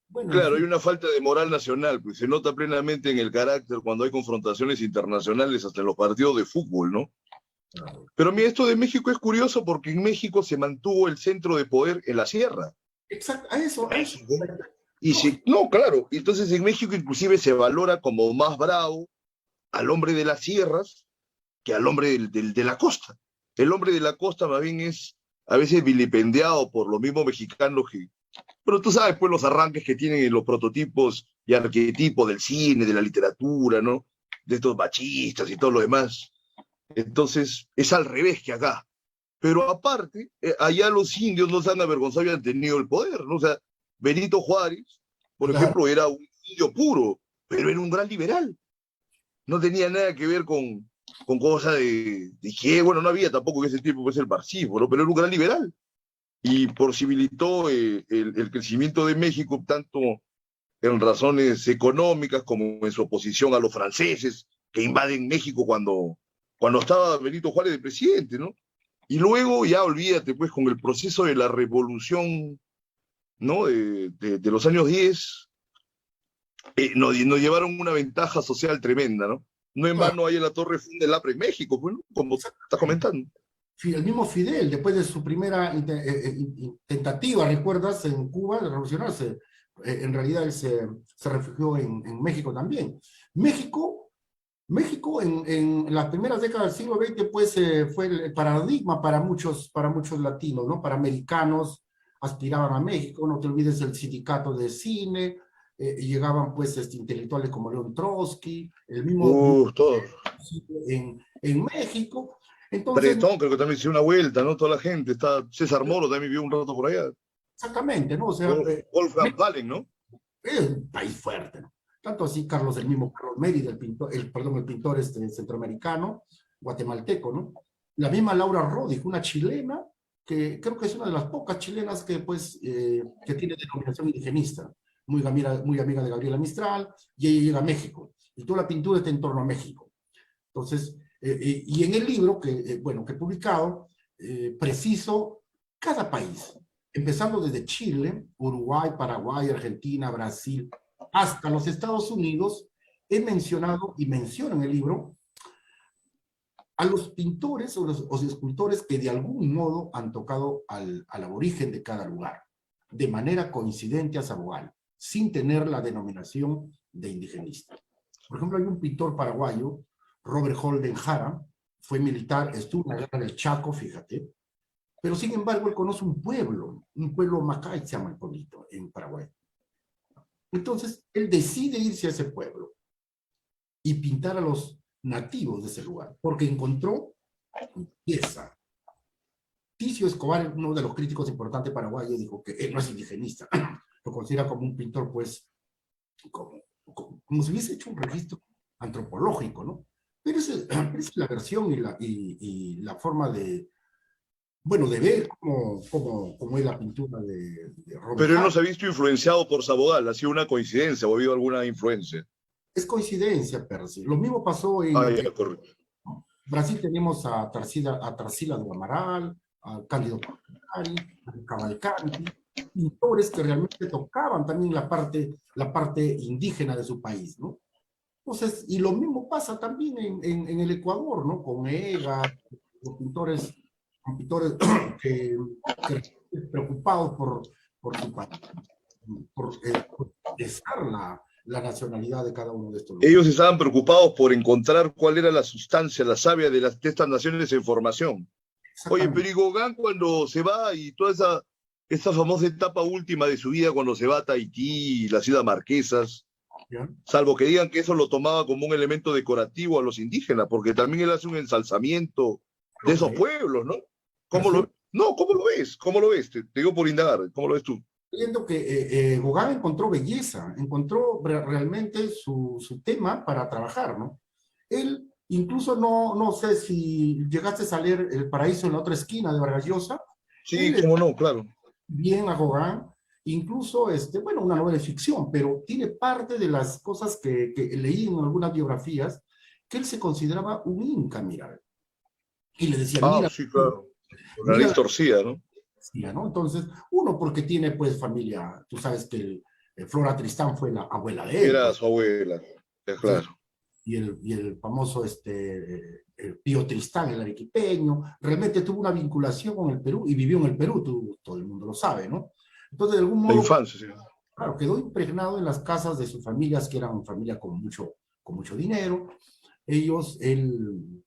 Bueno, en Claro, hay fin, una falta de moral nacional, pues se nota plenamente en el carácter cuando hay confrontaciones internacionales, hasta en los partidos de fútbol, ¿no? claro. Pero mira, esto de México es curioso porque en México se mantuvo el centro de poder en la sierra. Exacto, a eso. México. Y No, si, no, claro, entonces en México inclusive se valora como más bravo al hombre de las sierras que al hombre de la costa. El hombre de la costa más bien es a veces vilipendiado por los mismos mexicanos que... Pero tú sabes, pues, los arranques que tienen los prototipos y arquetipos del cine, de la literatura, ¿no? De estos machistas y todo lo demás. Entonces, es al revés que acá. Pero aparte, allá los indios no se han avergonzado y han tenido el poder, ¿no? O sea, Benito Juárez, por claro, ejemplo, era un indio puro, pero era un gran liberal. No tenía nada que ver con cosas de que, bueno, no había tampoco en ese tiempo pues, el marxismo, ¿no? Pero era un gran liberal. Y posibilitó el crecimiento de México tanto en razones económicas como en su oposición a los franceses que invaden México cuando estaba Benito Juárez de presidente, ¿no? Y luego ya olvídate, pues, con el proceso de la revolución, ¿no? De los años 10, nos llevaron una ventaja social tremenda, ¿no? No en claro, vano hay en la Torre Funda el APRE en México, pues, ¿no? Como estás exactamente. comentando. El mismo Fidel, después de su primera tentativa, ¿recuerdas? En Cuba de revolucionarse, en realidad él se refugió en México también. México, México en las primeras décadas del siglo XX pues, fue el paradigma para muchos latinos, ¿no? Para americanos aspiraban a México, no te olvides del sindicato de cine, llegaban pues intelectuales como León Trotsky, el mismo Todo. en México. Entonces, Bretón, creo que también hizo una vuelta, ¿no? Toda la gente. Está César Moro también vivió un rato por allá. exactamente, ¿no? O sea, Wolfgang Palen, ¿no? es un país fuerte, ¿no? Tanto así Carlos, el mismo Carlos Mérida, el pintor, perdón, el pintor centroamericano, guatemalteco, ¿no? La misma Laura Rodig, una chilena, que creo que es una de las pocas chilenas que, pues, que tiene denominación indigenista, muy amiga de Gabriela Mistral, y ella llega a México, y toda la pintura está en torno a México. Entonces, y en el libro bueno, que he publicado, preciso cada país, empezando desde Chile, Uruguay, Paraguay, Argentina, Brasil, hasta los Estados Unidos, he mencionado y menciono en el libro a los pintores o los escultores que de algún modo han tocado al aborigen de cada lugar, de manera coincidente a Zabogal, sin tener la denominación de indigenista. Por ejemplo, hay un pintor paraguayo, Robert Holden Jara, fue militar, estuvo en la guerra del Chaco, fíjate, pero sin embargo él conoce un pueblo Macay, se llama el pueblito, en Paraguay. Entonces, él decide irse a ese pueblo y pintar a los nativos de ese lugar, porque encontró pieza. Ticio Escobar, uno de los críticos importantes paraguayos, dijo que él no es indigenista, lo considera como un pintor, pues, como si hubiese hecho un registro antropológico, ¿no? Pero esa es la versión y la forma de, bueno, de ver cómo es la pintura de Robert Pero él no Hart. se ha visto influenciado por Sabodal, ha sido una coincidencia o ha habido alguna influencia. Es coincidencia, Percy. Lo mismo pasó Ah, ya, correcto. ¿no? Brasil tenemos a Tarsila de Amaral, a Cándido Porcari, a Cavalcanti, pintores que realmente tocaban también la parte indígena de su país, ¿no? Entonces, y lo mismo pasa también en el Ecuador, ¿no? Con Egas, los pintores que, que preocupados por su país, por expresar la nacionalidad de cada uno de estos Ellos lugares. estaban preocupados por encontrar cuál era la sustancia, la savia de estas naciones en formación. Oye, pero Exactamente. y Gauguin cuando se va y toda esa famosa etapa última de su vida cuando se va a Tahití, las Islas Marquesas, ¿Ya? salvo que digan que eso lo tomaba como un elemento decorativo a los indígenas, porque también él hace un ensalzamiento de Lo esos creo, pueblos, ¿no? perfecto. No, ¿cómo lo ves? ¿Cómo lo ves? Te digo por indagar, ¿cómo lo ves tú? Viendo que Gauguin encontró belleza, encontró realmente su tema para trabajar, ¿no? Él incluso no sé si llegaste a leer El paraíso en la otra esquina de Vargas Llosa, Sí, él cómo no, claro. bien a Gauguin, incluso, bueno, una novela de ficción, pero tiene parte de las cosas que leí en algunas biografías, que él se consideraba un inca, mira, y le decía, Ah, mira, sí, claro. La nariz torcida, ¿no? ¿no? Entonces, uno porque tiene pues familia, tú sabes que Flora Tristán fue la abuela de él, Era pues. su abuela, ya Entonces, claro. y el famoso Pío Tristán, el arequipeño, realmente tuvo una vinculación con el Perú y vivió en el Perú, todo el mundo lo sabe, ¿no? Entonces, de algún La modo, infancia, sí. claro, quedó impregnado en las casas de sus familias, que eran familias con mucho dinero. Él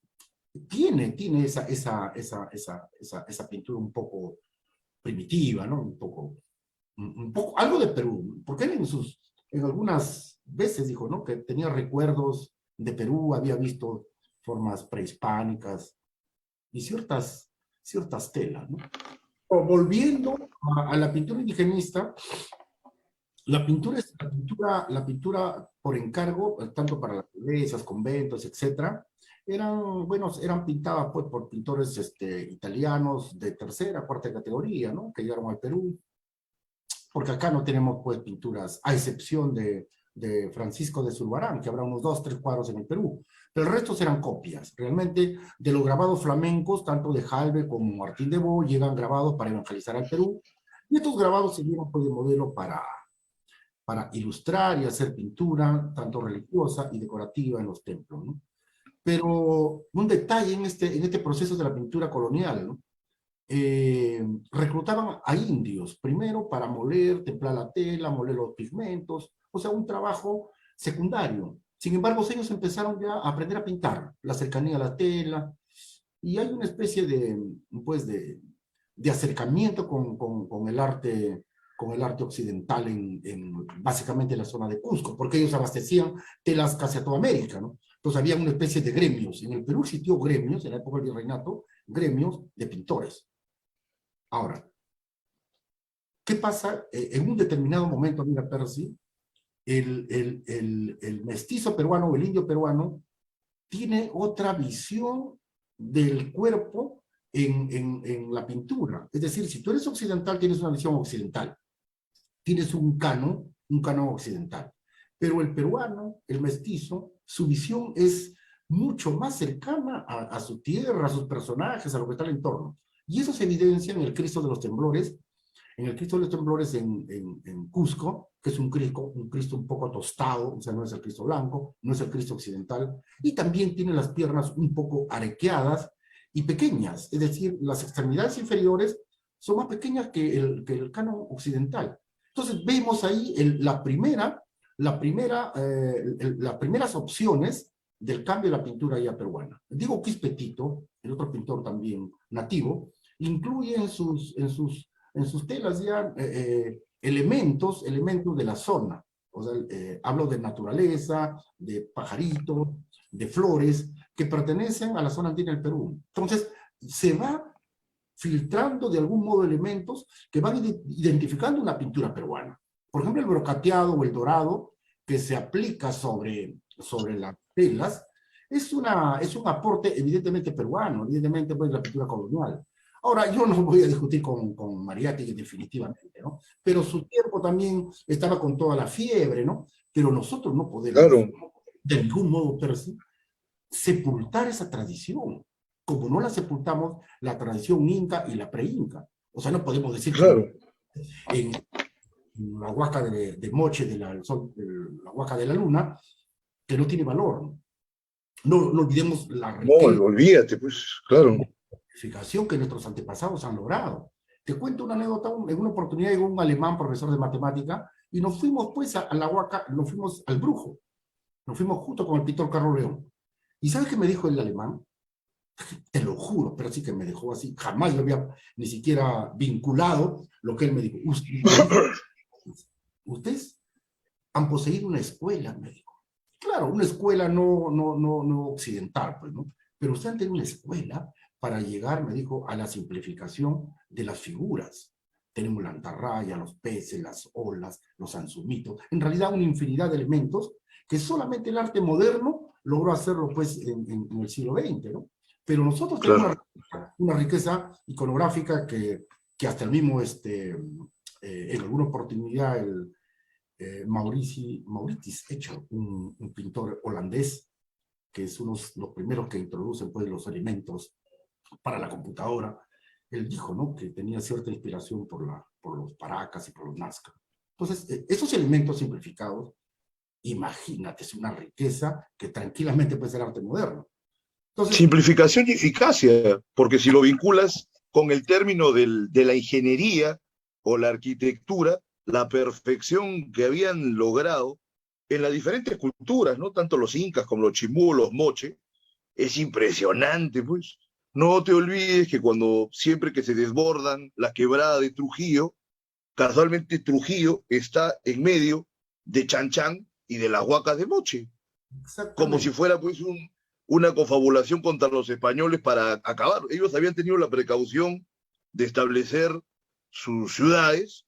tiene esa pintura un poco primitiva, ¿no? Un poco, algo de Perú, porque él en algunas veces dijo, ¿no? Que tenía recuerdos de Perú, había visto formas prehispánicas y ciertas telas, ¿no? Pero volviendo a la pintura indigenista, la pintura por encargo, tanto para las iglesias, conventos, etcétera, eran pintadas pues, por pintores italianos de tercera, cuarta categoría, ¿no? Que llegaron al Perú, porque acá no tenemos pues pinturas, a excepción de Francisco de Zurbarán, que habrá unos 2, 3 cuadros en el Perú, pero el resto eran copias, realmente, de los grabados flamencos, tanto de Jalve como Martín de Bo, llegan grabados para evangelizar al Perú, y estos grabados sirvieron pues de modelo para ilustrar y hacer pintura, tanto religiosa y decorativa en los templos, ¿no? Pero un detalle en este proceso de la pintura colonial, ¿no? Reclutaban a indios, primero para moler, templar la tela, moler los pigmentos, o sea, un trabajo secundario. Sin embargo, ellos empezaron ya a aprender a pintar, la cercanía a la tela, y hay una especie de acercamiento con el arte occidental básicamente en la zona de Cusco, porque ellos abastecían telas casi a toda América, ¿no? Entonces había una especie de gremios. En el Perú existió gremios, en la época del virreinato, gremios de pintores. Ahora, ¿qué pasa? En un determinado momento, mira, Percy, el mestizo peruano o el indio peruano tiene otra visión del cuerpo en la pintura. Es decir, si tú eres occidental, tienes una visión occidental, tienes un canon occidental. Pero el peruano, el mestizo, su visión es mucho más cercana a su tierra, a sus personajes, a lo que está en el entorno. Y eso se evidencia en el Cristo de los Temblores, en Cusco, que es un Cristo un poco tostado, o sea, no es el Cristo blanco, no es el Cristo occidental, y también tiene las piernas un poco arequeadas y pequeñas, es decir, las extremidades inferiores son más pequeñas que el canon occidental. Entonces vemos ahí las primeras opciones del cambio de la pintura ya peruana. Diego Quispetito, el otro pintor también nativo, incluye en sus telas ya elementos de la zona. O sea, hablo de naturaleza, de pajaritos, de flores, que pertenecen a la zona andina del Perú. Entonces, se va filtrando de algún modo elementos que van identificando una pintura peruana. Por ejemplo, el brocateado o el dorado que se aplica sobre las telas es un aporte evidentemente peruano, evidentemente pues la pintura colonial. Ahora, yo no voy a discutir con Mariátegui definitivamente, ¿no? Pero su tiempo también estaba con toda la fiebre, ¿no? Pero nosotros no podemos, Claro, de ningún modo, Percy, sepultar esa tradición, como no la sepultamos la tradición inca y la pre-inca. O sea, no podemos decir que claro. en la huaca de Moche, la huaca de la luna, que no tiene valor. No olvidemos la No, riqueza olvídate, pues, claro. que nuestros antepasados han logrado. Te cuento una anécdota. En una oportunidad llegó un alemán profesor de matemática y nos fuimos pues a la huaca, nos fuimos al Brujo, nos fuimos junto con el pintor Carlos León. ¿Y sabes qué me dijo el alemán? Te lo juro, pero sí que me dejó así. Jamás yo había ni siquiera vinculado lo que él me dijo. Ustedes han poseído una escuela, me dijo. Claro, una escuela no occidental, pues, ¿no? Pero ustedes han tenido una escuela para llegar, me dijo, a la simplificación de las figuras. Tenemos la antarraya, los peces, las olas, los anzumitos. En realidad, una infinidad de elementos que solamente el arte moderno logró hacerlo, pues, en el siglo XX, ¿no? Pero nosotros tenemos Claro. una riqueza iconográfica que hasta el mismo, en alguna oportunidad, Maurits Escher, un pintor holandés, que es uno de los primeros que introducen pues, los elementos para la computadora, él dijo, ¿no?, que tenía cierta inspiración por los Paracas y por los Nazca. Entonces, esos elementos simplificados, imagínate, es una riqueza que tranquilamente puede ser arte moderno. Entonces, Simplificación y eficacia, porque si lo vinculas con el término de la ingeniería o la arquitectura, la perfección que habían logrado en las diferentes culturas, ¿no? Tanto los incas como los chimú, los moche, es impresionante, pues. No te olvides que cuando siempre que se desbordan la quebrada de Trujillo, casualmente Trujillo está en medio de Chan Chan y de las huacas de Moche, como si exactamente, fuera pues una confabulación contra los españoles para acabar. Ellos habían tenido la precaución de establecer sus ciudades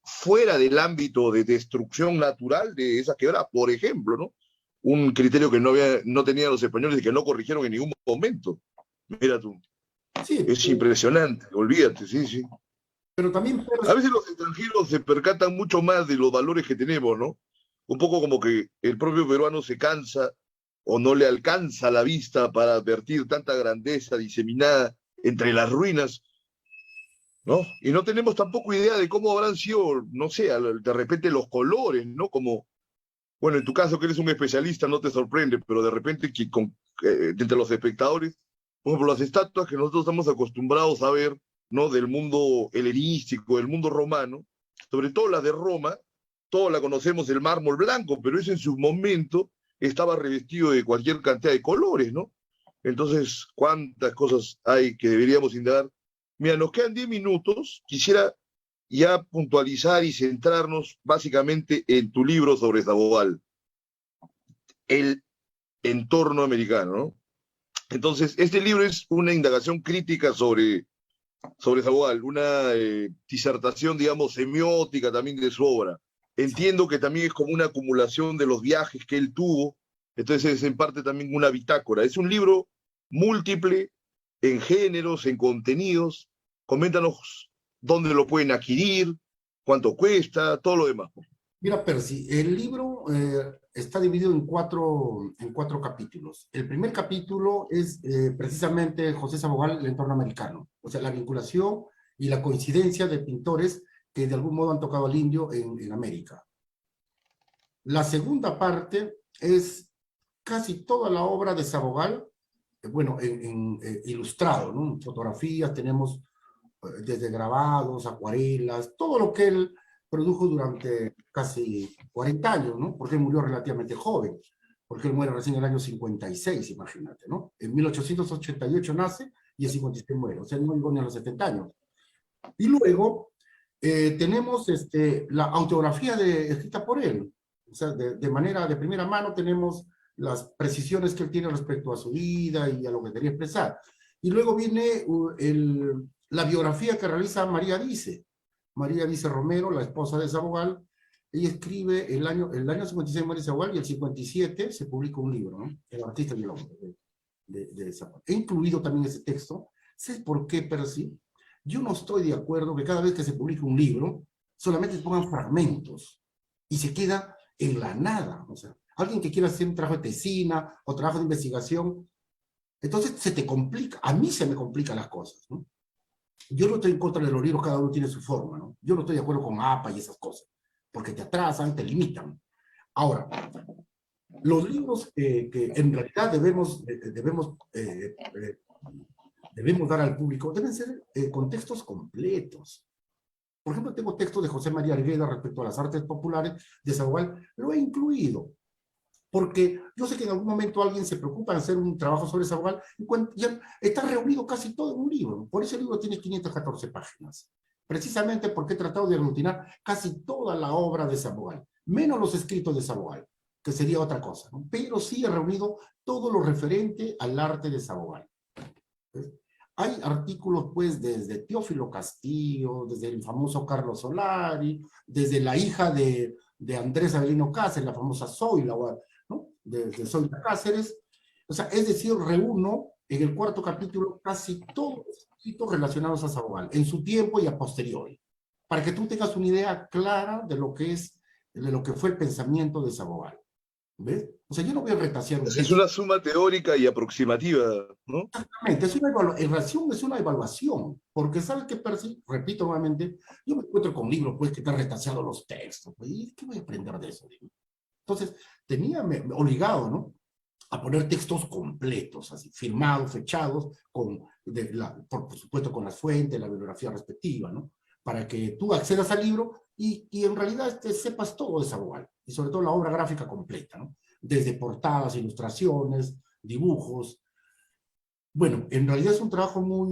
fuera del ámbito de destrucción natural de esa quebrada, por ejemplo, ¿no? Un criterio que no tenían los españoles y que no corrigieron en ningún momento. Mira tú, sí, es impresionante, olvídate, sí, sí. pero también A veces los extranjeros se percatan mucho más de los valores que tenemos, ¿no? Un poco como que el propio peruano se cansa o no le alcanza la vista para advertir tanta grandeza diseminada entre las ruinas, ¿no? Y no tenemos tampoco idea de cómo habrán sido, no sé, de repente los colores, ¿no? Como, bueno, en tu caso que eres un especialista no te sorprende, pero de repente que entre los espectadores, por ejemplo, las estatuas que nosotros estamos acostumbrados a ver, ¿no? Del mundo helenístico, del mundo romano, sobre todo la de Roma, todos la conocemos el mármol blanco, pero eso en su momento estaba revestido de cualquier cantidad de colores, ¿no? Entonces, ¿cuántas cosas hay que deberíamos indagar? Mira, nos quedan 10 minutos. Quisiera ya puntualizar y centrarnos básicamente en tu libro sobre Sabogal, el entorno americano, ¿no? Entonces, este libro es una indagación crítica sobre Sabogal, una disertación, digamos, semiótica también de su obra. Entiendo que también es como una acumulación de los viajes que él tuvo, entonces es en parte también una bitácora. Es un libro múltiple en géneros, en contenidos. Coméntanos dónde lo pueden adquirir, cuánto cuesta, todo lo demás. mira, Percy, el libro está dividido en cuatro capítulos. El primer capítulo es precisamente José Sabogal, el entorno americano, o sea, la vinculación y la coincidencia de pintores que de algún modo han tocado al indio en América. La segunda parte es casi toda la obra de Sabogal, bueno, ilustrado, ¿no? Fotografías, tenemos desde grabados, acuarelas, todo lo que él produjo durante casi 40 años, ¿no? Porque él murió relativamente joven, porque él muere recién en el año 56, imagínate, ¿no? En 1888 nace y en 56 muere, o sea, no llegó ni a los 70 años. Y luego tenemos la autografía escrita por él, o sea, de manera de primera mano tenemos las precisiones que él tiene respecto a su vida y a lo que quería expresar. Y luego viene la biografía que realiza María Dice. María Dice Romero, la esposa de Sabogal. Ella escribe el año 56 muere Sabogal y el 57 se publica un libro, ¿no? El artista y el hombre de Sabogal. He incluido también ese texto. ¿Sabes por qué, Percy? Yo no estoy de acuerdo que cada vez que se publica un libro solamente se pongan fragmentos y se queda en la nada. O sea, alguien que quiera hacer un trabajo de tesina o trabajo de investigación, entonces se te complica, a mí se me complican las cosas, ¿no? Yo no estoy en contra de los libros, cada uno tiene su forma, ¿no? Yo no estoy de acuerdo con APA y esas cosas, porque te atrasan, te limitan. Ahora, los libros que en realidad debemos dar al público deben ser contextos completos. Por ejemplo, tengo textos de José María Argueda respecto a las artes populares de Sabogal, lo he incluido, porque yo sé que en algún momento alguien se preocupa en hacer un trabajo sobre Sabogal, y ya está reunido casi todo en un libro. Por ese libro tiene 514 páginas, precisamente porque he tratado de aglutinar casi toda la obra de Sabogal, menos los escritos de Sabogal, que sería otra cosa, ¿no? Pero sí he reunido todo lo referente al arte de Sabogal. Hay artículos, pues, desde Teófilo Castillo, desde el famoso Carlos Solari, desde la hija de Andrés Avelino Cáceres, la famosa Zoila, ¿no? De Zoila Cáceres. O sea, es decir, reúno en el cuarto capítulo casi todos los escritos relacionados a Sabogal, en su tiempo y a posteriori, para que tú tengas una idea clara de lo que fue el pensamiento de Sabogal. ¿ves? O sea, yo no voy a retasear un Es texto. una suma teórica y aproximativa, ¿no? Exactamente, evaluación es una evaluación, porque sabes que, Percy, repito nuevamente, yo me encuentro con libros pues que están retaseados los textos, pues, ¿y qué voy a aprender de eso? Digo? Entonces, obligado, ¿no? A poner textos completos, así, firmados, fechados, por supuesto con las fuentes, la bibliografía respectiva, ¿no? Para que tú accedas al libro y en realidad sepas todo de Sabogal, y sobre todo la obra gráfica completa, ¿no? Desde portadas, ilustraciones, dibujos. Bueno, en realidad es un trabajo muy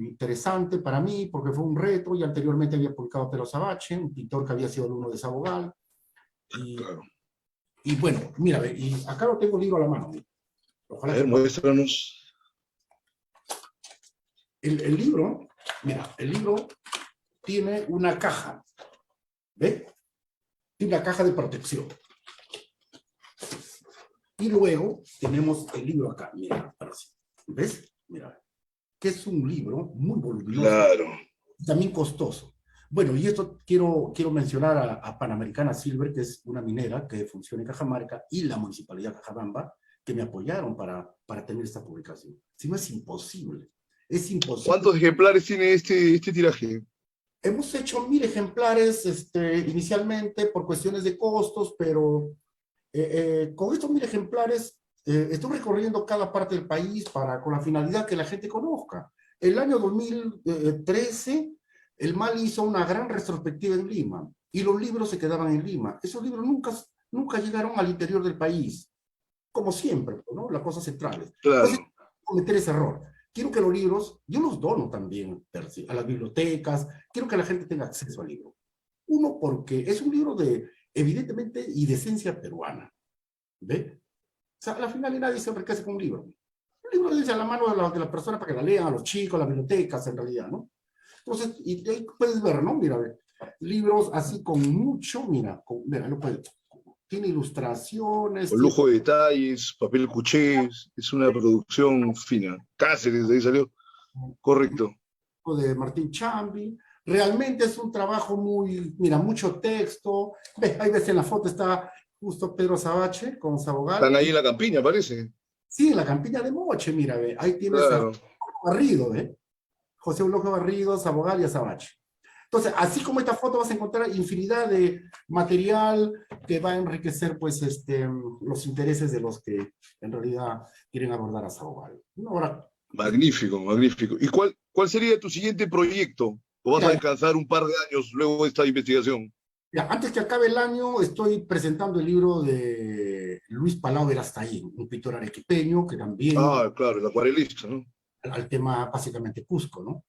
interesante para mí, porque fue un reto, y anteriormente había publicado Pero Sabache, un pintor que había sido alumno de Sabogal, y, Claro. y bueno, mira, y acá lo tengo el libro a la mano. A Ojalá que ver, muéstranos. el libro, mira, el libro tiene una caja, ¿ves? Tiene una caja de protección. Y luego tenemos el libro acá, mira, ¿ves? Mira, que es un libro muy voluminoso, Claro. también costoso. Bueno, y esto quiero mencionar a Panamericana Silver, que es una minera que funciona en Cajamarca, y la Municipalidad de Cajabamba, que me apoyaron para tener esta publicación. Si no, es imposible. Es imposible. ¿Cuántos ejemplares tiene este tiraje? Hemos hecho 1000 ejemplares inicialmente por cuestiones de costos, pero con estos 1000 ejemplares estoy recorriendo cada parte del país con la finalidad que la gente conozca. El año 2013, el MAL hizo una gran retrospectiva en Lima y los libros se quedaban en Lima. Esos libros nunca llegaron al interior del país, como siempre, ¿no? Las cosas centrales. Entonces, Claro. cometer ese error. Quiero que los libros, yo los dono también, Percy, a las bibliotecas, quiero que la gente tenga acceso al libro. Uno, porque es un libro evidentemente, y de esencia peruana. ¿Ve? O sea, al final nadie se enriquece con un libro. Un libro dice a la mano de la persona para que la lean, a los chicos, las bibliotecas, en realidad, ¿no? Entonces, y ahí puedes ver, ¿no? Mira, ve, libros así con mucho, mira, lo puedes, tiene ilustraciones, Con tiene lujo de detalles, papel cuché, es una producción fina. Cáceres, de ahí salió. Correcto. de Martín Chambi. Realmente es un trabajo mira, mucho texto. Ve, ahí ves en la foto está justo Pedro Sabache con Sabogal. Están ahí Y en la campiña, parece. sí, la Campiña de Moche, mira, ve, ahí tienes a Claro. Garrido, ¿eh? José Eulogio Garrido, Sabogal y Azabache. Entonces, así como esta foto vas a encontrar infinidad de material que va a enriquecer pues, los intereses de los que en realidad quieren abordar a Sabogal. Ahora, Magnífico, magnífico. ¿Y cuál sería tu siguiente proyecto? ¿O vas a mira, descansar un par de años luego de esta investigación? antes que acabe el año, estoy presentando el libro de Luis Palau Verastaín, un pintor arequipeño que también Ah, claro, el acuarelista, ¿no? al tema básicamente Cusco, ¿no?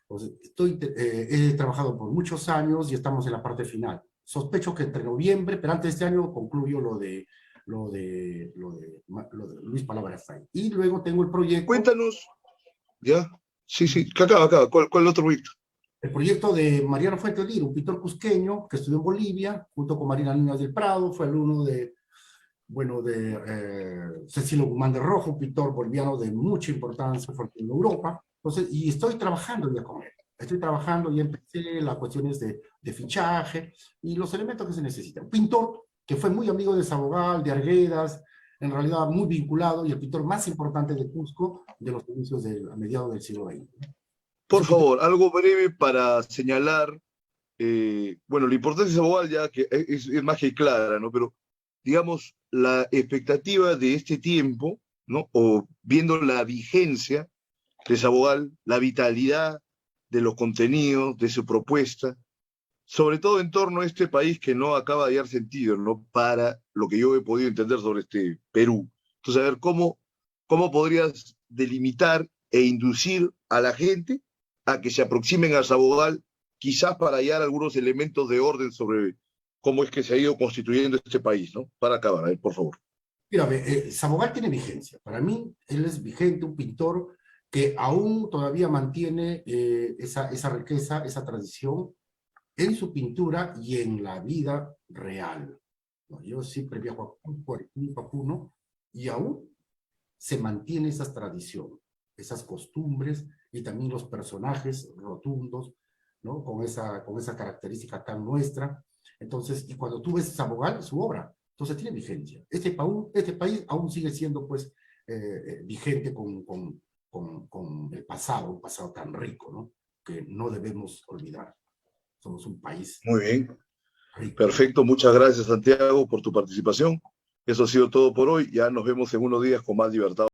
Entonces, he trabajado por muchos años y estamos en la parte final. Sospecho que entre noviembre, pero antes de este año concluyo lo de Luis Palabra Stein. Y luego tengo Cuéntanos, ¿ya? Sí, sí, que acaba. ¿Cuál otro proyecto? el proyecto de Mariano Fuentes Lira, un pintor cusqueño que estudió en Bolivia, junto con Marina Núñez del Prado, fue alumno de Cecilio Guzmán de Rojo, un pintor boliviano de mucha importancia en Europa. Entonces, y estoy trabajando ya con él. Estoy trabajando y empecé las cuestiones de fichaje y los elementos que se necesitan. Un pintor que fue muy amigo de Sabogal, de Arguedas, en realidad muy vinculado y el pintor más importante de Cusco de los inicios a mediados del siglo XX. Es Por un pintor. favor, algo breve para señalar, bueno, la importancia de Sabogal ya que es más que clara, ¿no? Pero, digamos, la expectativa de este tiempo, ¿no? O viendo la vigencia de Sabogal, la vitalidad de los contenidos, de su propuesta, sobre todo en torno a este país que no acaba de dar sentido, ¿no? Para lo que yo he podido entender sobre este Perú. Entonces, a ver, ¿cómo podrías delimitar e inducir a la gente a que se aproximen a Sabogal, quizás para hallar algunos elementos de orden sobre cómo es que se ha ido constituyendo este país, ¿no? Para acabar, a ver, por favor. Mira, Sabogal tiene vigencia. Para mí, él es vigente, un pintor que aún todavía mantiene esa riqueza, esa tradición en su pintura y en la vida real. ¿No? Yo siempre viajo a Papuno y aún se mantiene esa tradición, esas costumbres y también los personajes rotundos, ¿no? Con esa característica tan nuestra. Entonces, y cuando tú ves Sabogal, su obra, Entonces tiene vigencia. Este país aún sigue siendo, pues, vigente con el pasado, un pasado tan rico, ¿no? Que no debemos olvidar. Somos un país Muy bien, rico, ¿no? perfecto. Muchas gracias, Santiago, por tu participación. Eso ha sido todo por hoy. Ya nos vemos en unos días con más libertad.